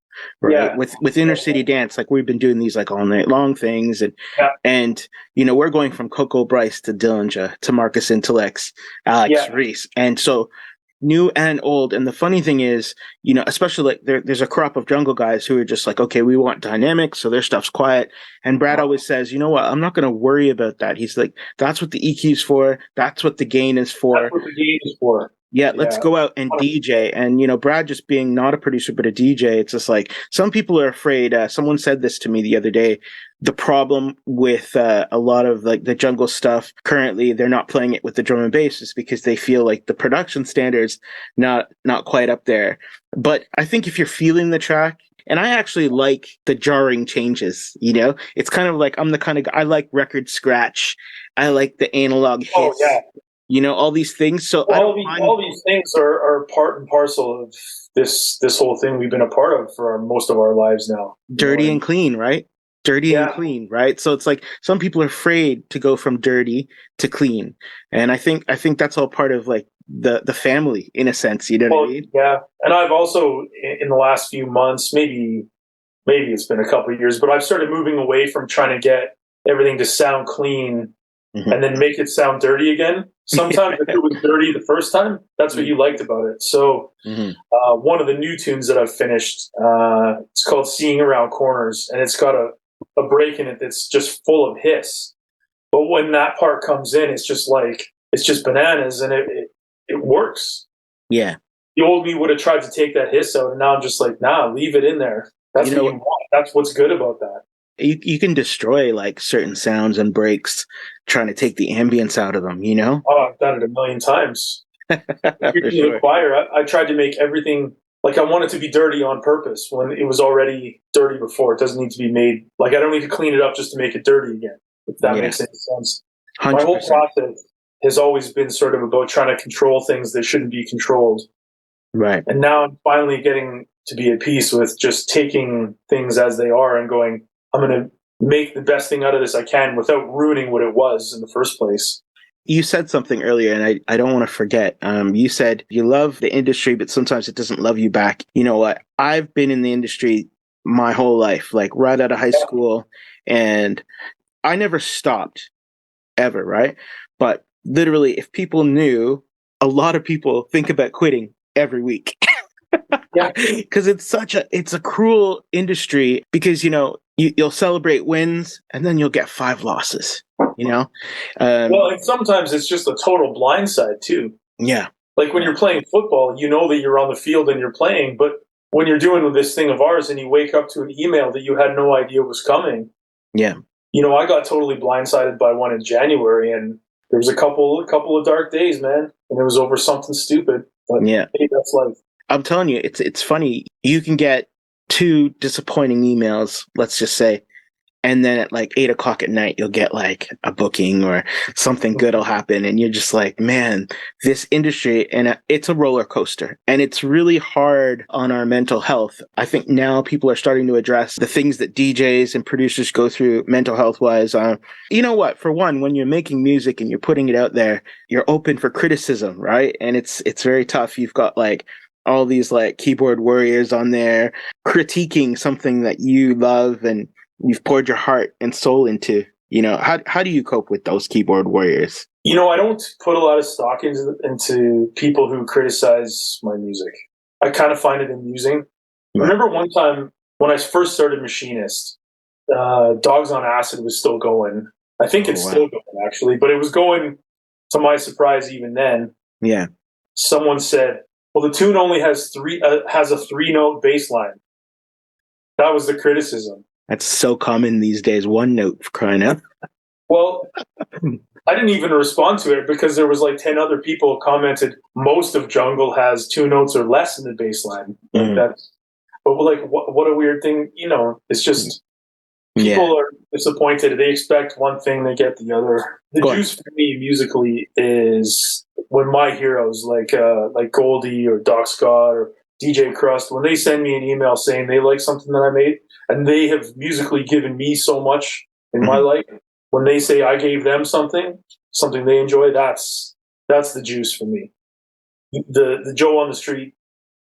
right? Yeah. With Inner City Dance, like we've been doing these like all night long things, and we're going from Coco Bryce to Dillinger to Marcus Intellects, Alex Reese, and so new and old. And the funny thing is, especially like there's a crop of jungle guys who are just like, okay, we want dynamic, so their stuff's quiet. And Brad always says, you know what, I'm not going to worry about that. He's like, that's what the EQ's for. That's what the gain is for. That's what the gain is for. Yeah, let's go out and DJ. And, Brad just being not a producer, but a DJ, it's just like some people are afraid. Someone said this to me the other day. The problem with a lot of like the jungle stuff currently, they're not playing it with the drum and bass is because they feel like the production standards not quite up there. But I think if you're feeling the track, and I actually like the jarring changes, it's kind of like I'm the kind of guy, I like record scratch. I like the analog hits. Oh, yeah. All these things. So all these things are part and parcel of this whole thing we've been a part of for most of our lives now. Dirty and clean, right? Dirty and clean, right? So it's like some people are afraid to go from dirty to clean, and I think that's all part of like the family in a sense. You know what I mean? Yeah, and I've also in the last few months, maybe it's been a couple of years, but I've started moving away from trying to get everything to sound clean. Mm-hmm. And then make it sound dirty again. Sometimes if it was dirty the first time, that's what you liked about it. So one of the new tunes that I've finished, it's called Seeing Around Corners, and it's got a break in it that's just full of hiss. But when that part comes in, it's just bananas, and it works. Yeah. The old me would have tried to take that hiss out, and now I'm just like, nah, leave it in there. That's what you want. That's what's good about that. You can destroy like certain sounds and breaks trying to take the ambience out of them, Oh, I've done it a million times. For sure. The choir, I tried to make everything like I want it to be dirty on purpose when it was already dirty before. It doesn't need to be made like I don't need to clean it up just to make it dirty again. If that makes any sense. 100%. My whole process has always been sort of about trying to control things that shouldn't be controlled. Right. And now I'm finally getting to be at peace with just taking things as they are and going, I'm going to make the best thing out of this I can without ruining what it was in the first place. You said something earlier, and I don't want to forget. You said you love the industry, but sometimes it doesn't love you back. You know what? I've been in the industry my whole life, like right out of high school, and I never stopped ever, right? But literally, if people knew, a lot of people think about quitting every week. Yeah, because it's a cruel industry because you'll celebrate wins and then you'll get 5 losses. Well, and sometimes it's just a total blindside too. Yeah, like when you're playing football, you know that you're on the field and you're playing, but when you're doing this thing of ours and you wake up to an email that you had no idea was coming. Yeah, I got totally blindsided by one in January, and there was a couple of dark days, man, and it was over something stupid. But yeah, hey, that's life. I'm telling you, it's funny. You can get 2 disappointing emails, let's just say, and then at like 8 o'clock at night, you'll get like a booking or something good will happen. And you're just like, man, this industry, and it's a roller coaster, and it's really hard on our mental health. I think now people are starting to address the things that DJs and producers go through mental health wise. You know what? For one, when you're making music and you're putting it out there, you're open for criticism, right? And it's very tough. You've got like all these like keyboard warriors on there critiquing something that you love and you've poured your heart and soul into. How do you cope with those keyboard warriors? I don't put a lot of stock into people who criticize my music. I kind of find it amusing. I remember one time when I first started Machinist, Dogs on Acid was still going. I think it's still going actually, but it was going to my surprise even then. Yeah. Someone said, well, the tune only has a 3-note bass line. That was the criticism. That's so common these days. 1 note, for crying out. Well, I didn't even respond to it because there was like 10 other people commented. Most of jungle has 2 notes or less in the bass line. But like, what a weird thing. It's just people are disappointed. They expect one thing, they get the other. The juice for me musically is when my heroes like Goldie or Doc Scott or DJ Crust, when they send me an email saying they like something that I made, and they have musically given me so much in my life, when they say I gave them something they enjoy, that's the juice for me. The Joe on the street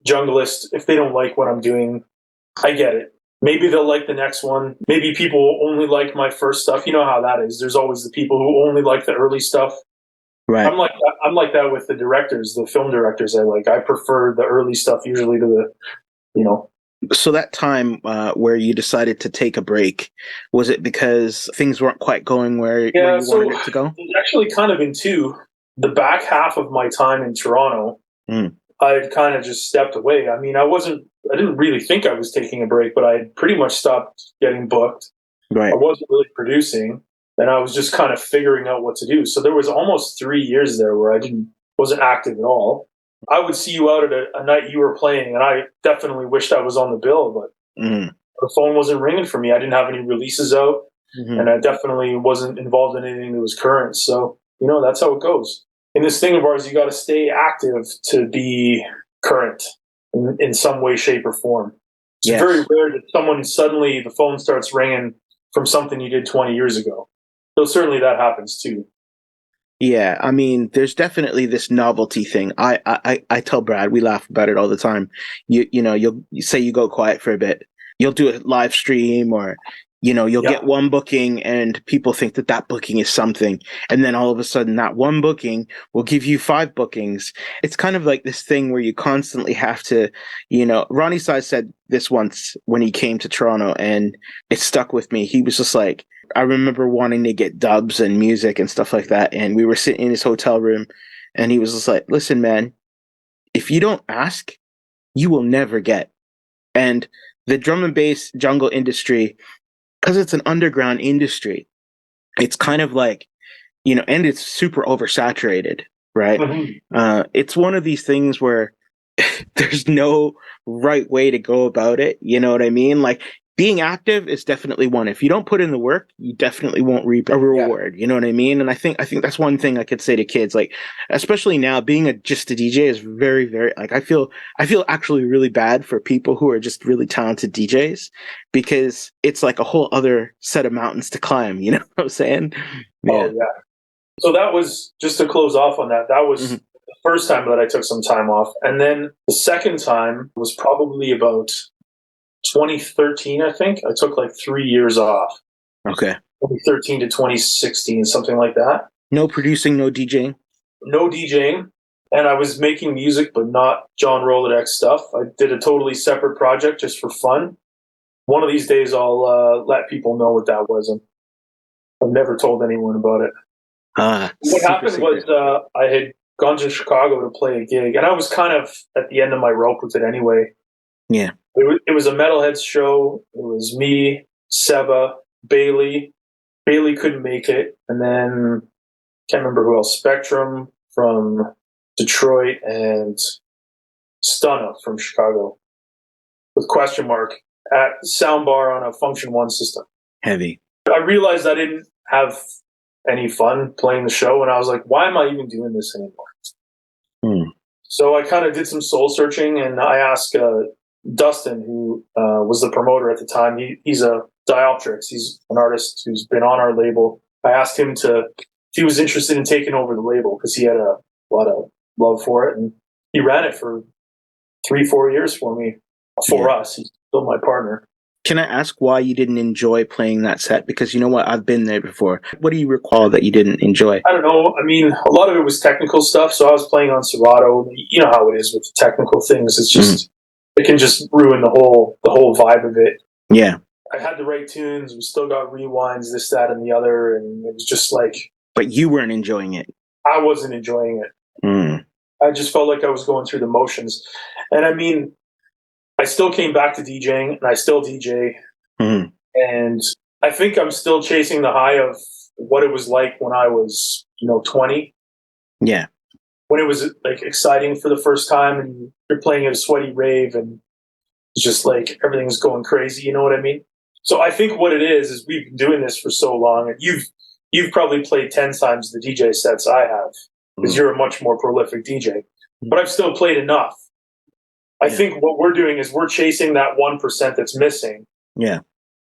junglist, if they don't like what I'm doing, I get it. Maybe they'll like the next one. Maybe people only like my first stuff. You know how that is. There's always the people who only like the early stuff. Right. I'm like that with the directors, the film directors I like. I prefer the early stuff usually to the, you know. So that time where you decided to take a break, was it because things weren't quite going where you wanted it to go? It's actually kind of in two. The back half of my time in Toronto, I had kind of just stepped away. I mean, I didn't really think I was taking a break, but I had pretty much stopped getting booked. Right. I wasn't really producing, and I was just kind of figuring out what to do. So there was almost 3 years there where I wasn't active at all. I would see you out at a night you were playing, and I definitely wished I was on the bill, but the phone wasn't ringing for me. I didn't have any releases out, and I definitely wasn't involved in anything that was current. So, that's how it goes. In this thing of ours, you got to stay active to be current in some way, shape, or form. It's very rare that someone suddenly the phone starts ringing from something you did 20 years ago. So certainly that happens too. Yeah, I mean, there's definitely this novelty thing. I tell Brad, we laugh about it all the time. You'll say you go quiet for a bit. You'll do a live stream, or you'll get one booking and people think that booking is something. And then all of a sudden that one booking will give you 5 bookings. It's kind of like this thing where you constantly have to, Ronnie Size said this once when he came to Toronto, and it stuck with me. He was just like, I remember wanting to get dubs and music and stuff like that. And we were sitting in his hotel room and he was just like, listen, man, if you don't ask, you will never get. And the drum and bass jungle industry, because it's an underground industry, it's kind of like, and it's super oversaturated, right? It's one of these things where there's no right way to go about it. You know what I mean? Like, being active is definitely one. If you don't put in the work, you definitely won't reap a reward. You know what I mean? And I think that's one thing I could say to kids, like, especially now, being just a DJ is very, very, like, I feel actually really bad for people who are just really talented DJs, because it's like a whole other set of mountains to climb. You know what I'm saying? Yeah. Oh, yeah. So that was, just to close off on that, that was the first time that I took some time off. And then the second time was probably about 2013, I think. I took like 3 years off. Okay. 2013 to 2016, something like that. No producing, no DJing? No DJing. And I was making music, but not John Rolodex stuff. I did a totally separate project just for fun. One of these days, I'll let people know what that was. I've never told anyone about it. What happened was I had gone to Chicago to play a gig, and I was kind of at the end of my rope with it anyway. Yeah. It was a Metalheadz show. It was me, Seba, Bailey. Bailey couldn't make it. And then, can't remember who else, Spectrum from Detroit and Stunna from Chicago, with question mark, at Soundbar on a Function 1 system. Heavy. I realized I didn't have any fun playing the show, and I was like, why am I even doing this anymore? So I kind of did some soul searching, and I asked Dustin, who was the promoter at the time. He's a Dioptrix. He's an artist who's been on our label. I asked him if he was interested in taking over the label, because he had a lot of love for it, and he ran it for 3-4 years for me, for us. He's still my partner. Can I ask why you didn't enjoy playing that set? Because you know what? I've been there before. What do you recall that you didn't enjoy? I don't know. I mean, a lot of it was technical stuff. So I was playing on Serato. You know how it is with the technical things. It's just, it can just ruin the whole vibe of it. Yeah. I had the right tunes. We still got rewinds, this, that, and the other. And it was just like... But you weren't enjoying it. I wasn't enjoying it. I just felt like I was going through the motions. And I mean... I still came back to DJing, and I still DJ. And I think I'm still chasing the high of what it was like when I was, 20. Yeah. When it was like exciting for the first time, and you're playing at a sweaty rave, and it's just like everything's going crazy. You know what I mean? So I think what it is we've been doing this for so long, and you've probably played 10 times the DJ sets I have, because you're a much more prolific DJ. But I've still played enough I think what we're doing is we're chasing that 1% that's missing. Yeah.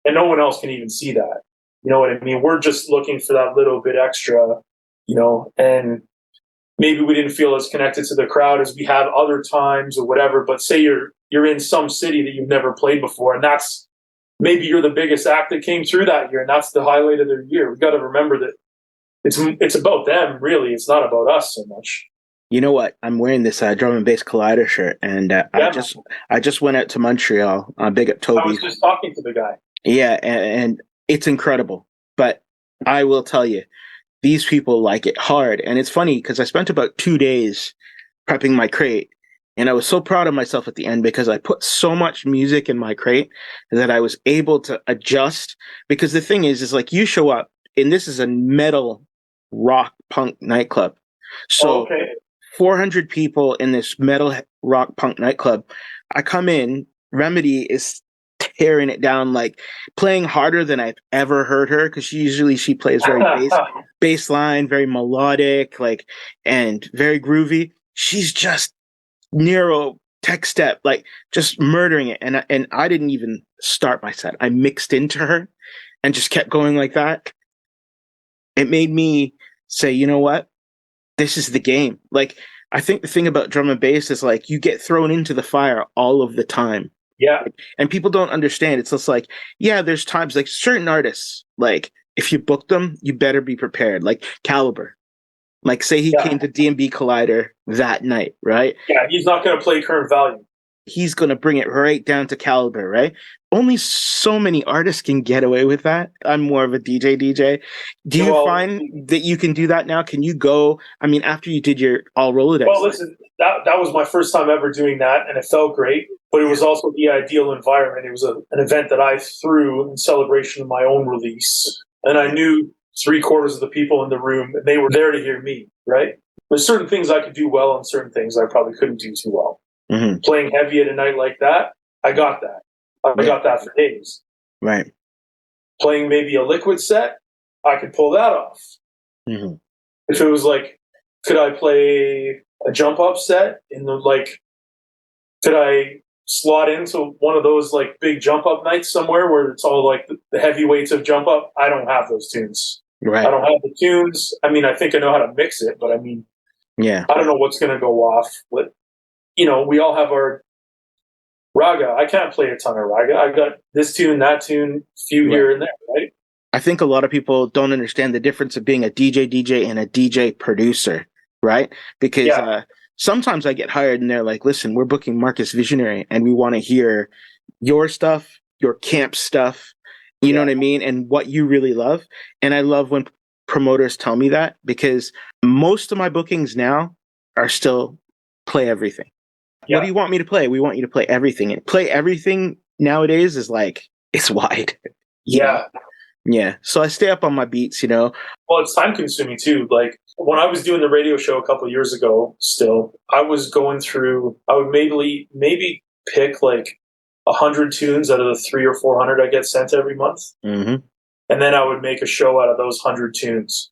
And no one else can even see that. You know what I mean? We're just looking for that little bit extra, and maybe we didn't feel as connected to the crowd as we have other times or whatever. But say you're in some city that you've never played before, and maybe you're the biggest act that came through that year, and that's the highlight of their year. We've got to remember that it's about them, really. It's not about us so much. You know what? I'm wearing this drum and bass Collider shirt, and I just went out to Montreal. Big up Toby. I was just talking to the guy. Yeah, and it's incredible. But I will tell you, these people like it hard. And it's funny because I spent about 2 days prepping my crate, and I was so proud of myself at the end because I put so much music in my crate that I was able to adjust. Because the thing is like you show up, and this is a metal rock punk nightclub. So 400 people in this metal rock punk nightclub. I come in, Remedy is tearing it down, like playing harder than I've ever heard her, because she plays very bass line, very melodic, like, and very groovy. She's just Nero tech step, like just murdering it. And I didn't even start my set. I mixed into her and just kept going like that. It made me say, you know what? This is the game. Like, I think the thing about drum and bass is like you get thrown into the fire all of the time. Yeah. And people don't understand. It's just like, yeah, there's times like certain artists, like if you book them, you better be prepared. Like Caliber. Like say he came to D&B Collider that night, right? Yeah, he's not going to play current value. He's going to bring it right down to Caliber, right? Only so many artists can get away with that. I'm more of a DJ. Do you find that you can do that now? Can you go, I mean, after you did your all Rolodex? Well, listen, that was my first time ever doing that, and it felt great. But it was also the ideal environment. It was an event that I threw in celebration of my own release. And I knew 3/4 of the people in the room, and they were there to hear me, right? There's certain things I could do well and certain things I probably couldn't do too well. Mm-hmm. Playing heavy at a night like that, I got that. I got that for days. Right. Playing maybe a liquid set, I could pull that off. Mm-hmm. If it was like, could I play a jump up set could I slot into one of those like big jump up nights somewhere where it's all like the heavyweights of jump up? I don't have those tunes. Right. I don't have the tunes. I mean, I think I know how to mix it, but I mean, I don't know what's going to go off. But, we all have our raga. I can't play a ton of raga. I got this tune, that tune, few here and there, right? I think a lot of people don't understand the difference of being a DJ and a DJ producer, right? Because sometimes I get hired and they're like, listen, we're booking Marcus Visionary and we want to hear your stuff, your camp stuff, you know what I mean? And what you really love. And I love when promoters tell me that, because most of my bookings now are still play everything. What do you want me to play? We want you to play everything. And play everything nowadays is like, it's wide. Yeah. Yeah. So I stay up on my beats, Well, it's time consuming too. Like when I was doing the radio show a couple of years ago, I was going through, I would maybe pick like 100 tunes out of the 300 or 400 I get sent every month. Mm-hmm. And then I would make a show out of those 100 tunes.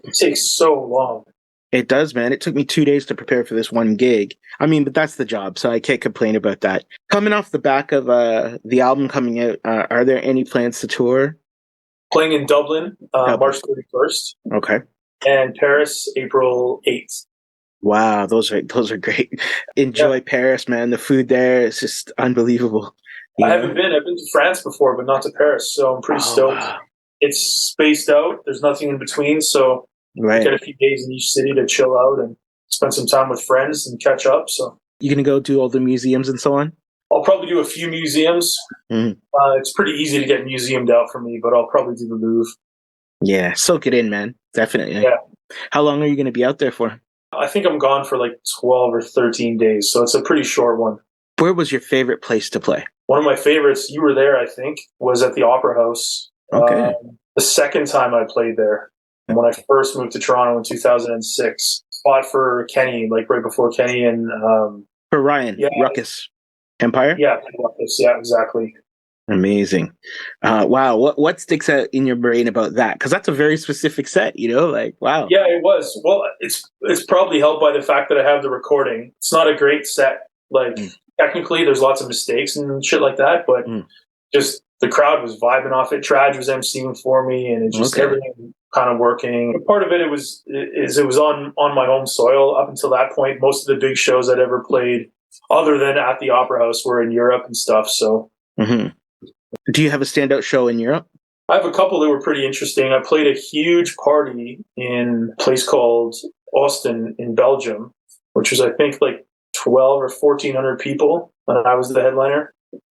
It takes so long. It does, man. It took me 2 days to prepare for this one gig. I mean, but that's the job, so I can't complain about that. Coming off the back of the album coming out, are there any plans to tour? Playing in Dublin, March 31st. Okay. And Paris, April 8th. Wow, those are great. Enjoy Paris, man. The food there is just unbelievable. I've been to France before, but not to Paris, so I'm pretty stoked. Wow. It's spaced out. There's nothing in between, so I get a few days in each city to chill out and spend some time with friends and catch up. So you gonna go do all the museums and so on? I'll probably do a few museums. Mm. It's pretty easy to get museumed out for me, but I'll probably do the Louvre. Yeah, soak it in, man. Definitely. Yeah. How long are you going to be out there for? I think I'm gone for like 12 or 13 days, so it's a pretty short one. Where was your favorite place to play? One of my favorites, you were there, I think, was at the Opera House. Okay. The second time I played there, when I first moved to Toronto in 2006. Fought for Kenny, like right before Kenny and... for Ryan, Ruckus Empire? Yeah, Ruckus, yeah, exactly. Amazing. Wow. What sticks out in your brain about that? Because that's a very specific set, like, wow. Yeah, it was. Well, it's probably helped by the fact that I have the recording. It's not a great set. Like, technically there's lots of mistakes and shit like that, but just the crowd was vibing off it. Trad was emceeing for me, and it just everything kind of working. And part of it, it was on my home soil up until that point. Most of the big shows I'd ever played, other than at the Opera House, were in Europe and stuff. So, do you have a standout show in Europe? I have a couple that were pretty interesting. I played a huge party in a place called Austin in Belgium, which was, I think, like 12 or 1,400 people, and I was the headliner.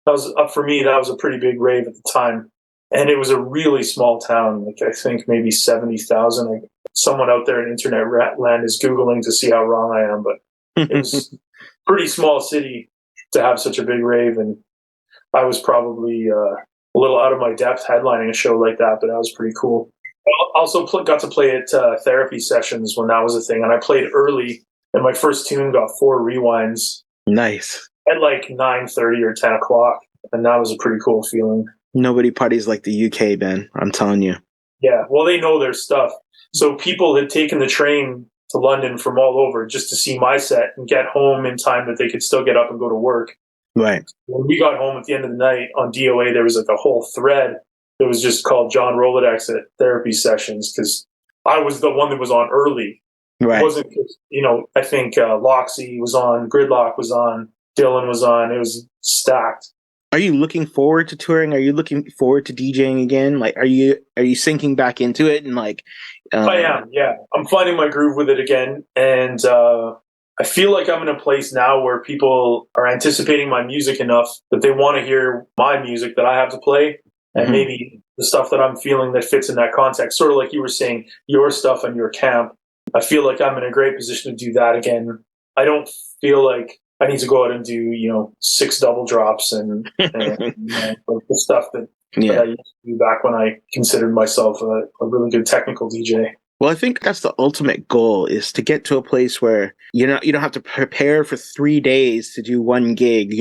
That was up for me. That was a pretty big rave at the time, and it was a really small town. Like I think maybe 70,000. Like someone out there in internet land is googling to see how wrong I am, but it was a pretty small city to have such a big rave, and I was probably a little out of my depth headlining a show like that, but that was pretty cool. I also got to play at therapy sessions when that was a thing, and I played early, and my first tune got 4 rewinds. Nice. At like 9:30 or 10 o'clock, and that was a pretty cool feeling. Nobody parties like the UK, Ben. I'm telling you. Yeah, well, they know their stuff. So people had taken the train to London from all over just to see my set and get home in time that they could still get up and go to work. Right. When we got home at the end of the night on DOA, there was like a whole thread that was just called John Rolodex at therapy sessions, because I was the one that was on early. Right. It wasn't, I think Loxy was on, Gridlock was on, Dylan was on. It was stacked. Are you looking forward to touring? Are you looking forward to DJing again? Like, are you sinking back into it? And like, I am. Yeah, I'm finding my groove with it again, and I feel like I'm in a place now where people are anticipating my music enough that they want to hear my music that I have to play, and maybe the stuff that I'm feeling that fits in that context. Sort of like you were saying, your stuff and your camp. I feel like I'm in a great position to do that again. I don't feel like I need to go out and do, 6 double drops and the stuff that I used to do back when I considered myself a really good technical DJ. Well, I think that's the ultimate goal, is to get to a place where you don't have to prepare for 3 days to do one gig,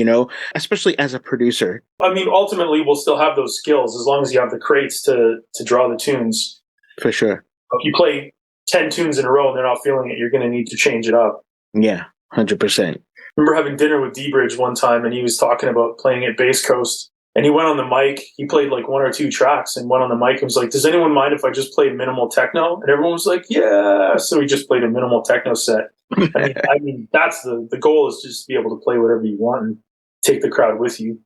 especially as a producer. I mean, ultimately, we'll still have those skills as long as you have the crates to draw the tunes. For sure. If you play 10 tunes in a row and they're not feeling it, you're going to need to change it up. Yeah, 100%. Remember having dinner with D-Bridge one time, and he was talking about playing at Bass Coast, and he went on the mic. He played like 1 or 2 tracks and went on the mic and was like, does anyone mind if I just play minimal techno? And everyone was like, yeah. So he just played a minimal techno set. I mean, that's the goal, is just to be able to play whatever you want and take the crowd with you.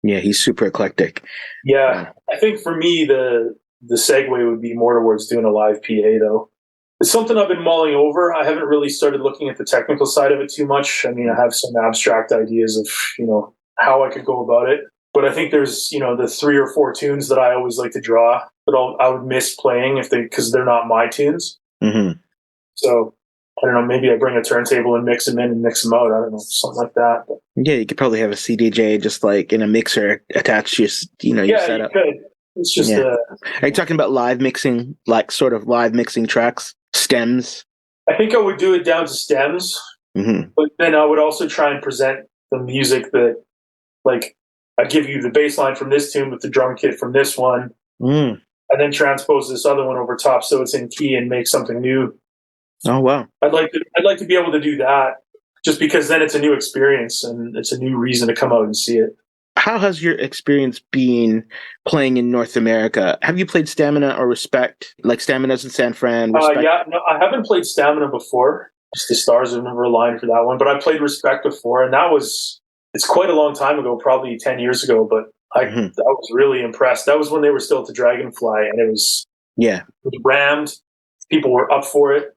Yeah, he's super eclectic. Yeah. I think for me, the segue would be more towards doing a live PA, though. It's something I've been mulling over. I haven't really started looking at the technical side of it too much. I mean, I have some abstract ideas of, how I could go about it. But I think there's, the 3 or 4 tunes that I always like to draw that I would miss playing because they're not my tunes. So, I don't know, maybe I bring a turntable and mix them in and mix them out. I don't know, something like that. But, yeah, you could probably have a CDJ just like in a mixer attached to your setup. You could. It's just Are you talking about live mixing, like sort of live mixing tracks, stems? I think I would do it down to stems, but then I would also try and present the music that, like, I give you the bass line from this tune with the drum kit from this one, and then transpose this other one over top so it's in key and make something new. Oh wow! I'd like to be able to do that, just because then it's a new experience and it's a new reason to come out and see it. How has your experience been playing in North America? Have you played Stamina or Respect? Like Stamina's in San Fran? No, I haven't played Stamina before. Just the stars have never aligned for that one. But I played Respect before, and it's quite a long time ago, probably 10 years ago. But I was really impressed. That was when they were still to Dragonfly, and it was rammed. People were up for it.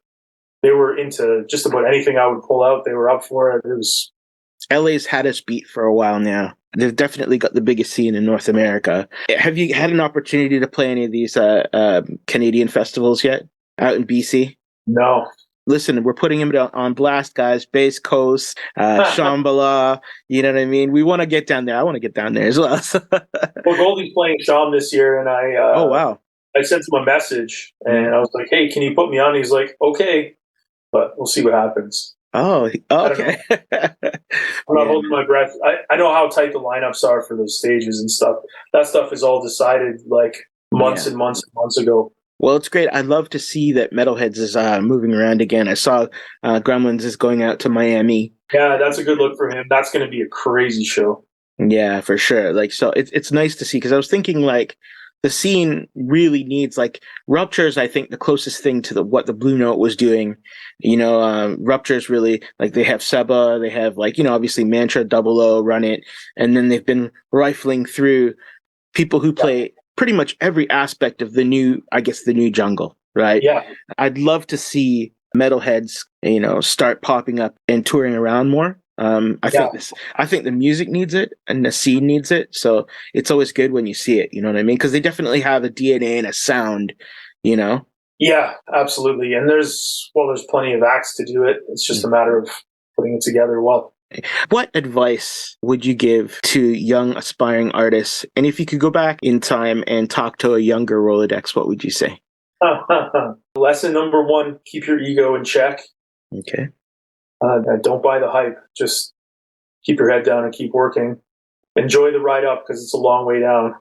They were into just about anything I would pull out. They were up for it. It was. LA's had us beat for a while now. They've definitely got the biggest scene in North America. Have you had an opportunity to play any of these Canadian festivals yet out in BC? No. Listen, we're putting him on blast, guys. Bass Coast, Shambhala, you know what I mean? We want to get down there. I want to get down there as well. Well, Goldie's playing Sham this year, and oh, wow. I sent him a message, and I was like, hey, can you put me on? He's like, okay, but we'll see what happens. Oh, okay. I'm not holding my breath. I know how tight the lineups are for those stages and stuff. That stuff is all decided like months and months and months ago. Well, it's great. I love to see that Metalheadz is moving around again. I saw Gremlins is going out to Miami Yeah, that's a good look for him. That's going to be a crazy show. Yeah, for sure. Like, so it's nice to see because I was thinking like the scene really needs like Rupture's, I think, the closest thing to what the Blue Note was doing. Rupture's really like they have Seba, they have like, obviously Mantra, Double O, Run It, and then they've been rifling through people who play pretty much every aspect of the new jungle, right? Yeah. I'd love to see Metalheadz, start popping up and touring around more. I think the music needs it and the scene needs it. So it's always good when you see it. You know what I mean? Because they definitely have a DNA and a sound. You know? Yeah, absolutely. And there's plenty of acts to do it. It's just a matter of putting it together well. What advice would you give to young aspiring artists? And if you could go back in time and talk to a younger Rolodex, what would you say? Lesson number 1: keep your ego in check. Okay. Don't buy the hype. Just keep your head down and keep working. Enjoy the ride up because it's a long way down.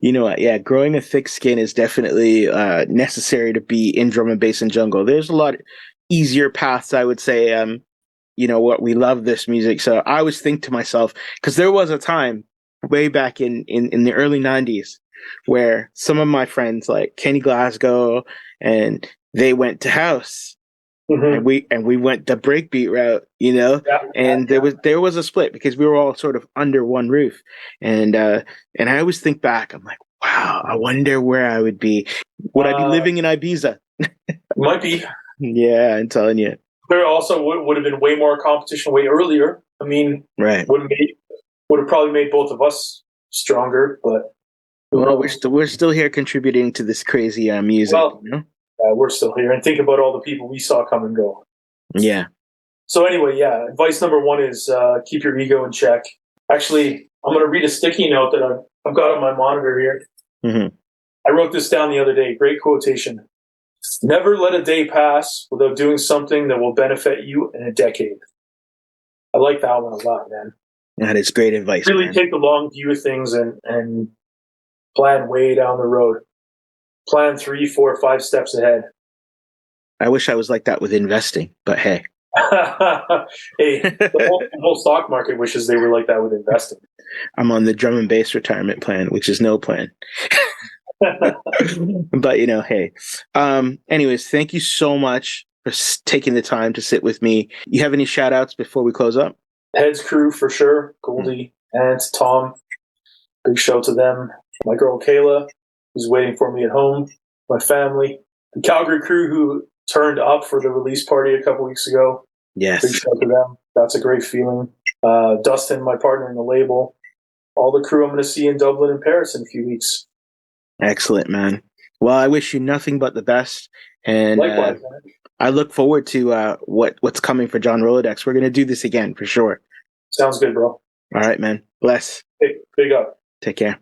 You know what? Yeah, growing a thick skin is definitely necessary to be in drum and bass and jungle. There's a lot easier paths, I would say. We love this music. So I always think to myself, because there was a time way back in the early 90s where some of my friends like Kenny Glasgow and they went to house. Mm-hmm. And we went the breakbeat route, there was a split because we were all sort of under one roof, and I always think back, I'm like, wow, I wonder where I would be. Would I be living in Ibiza? Might be. Yeah, I'm telling you. There also would have been way more competition way earlier. I mean, right, would have probably made both of us stronger, but we're still here contributing to this crazy music. Well, we're still here, and think about all the people we saw come and go. Yeah. So anyway, advice number 1 is keep your ego in check. Actually, I'm going to read a sticky note that I've got on my monitor here. Mm-hmm. I wrote this down the other day. Great quotation. Never let a day pass without doing something that will benefit you in a decade. I like that one a lot, man. That is great advice. Really man. Take the long view of things and plan way down the road. Plan 3, 4, 5 steps ahead. I wish I was like that with investing, but hey. Hey, the whole stock market wishes they were like that with investing. I'm on the drum and bass retirement plan, which is no plan. But hey. Anyways, thank you so much for taking the time to sit with me. You have any shout outs before we close up? Heads crew for sure. Goldie and Tom. Big shout to them. My girl Kayla, who's waiting for me at home. My family. The Calgary crew who turned up for the release party a couple weeks ago. Yes. Big shout to them. That's a great feeling. Dustin, my partner in the label. All the crew I'm going to see in Dublin and Paris in a few weeks. Excellent, man. Well, I wish you nothing but the best. And likewise, man. I look forward to what's coming for John Rolodex. We're going to do this again for sure. Sounds good, bro. All right, man. Bless. Hey, big up. Take care.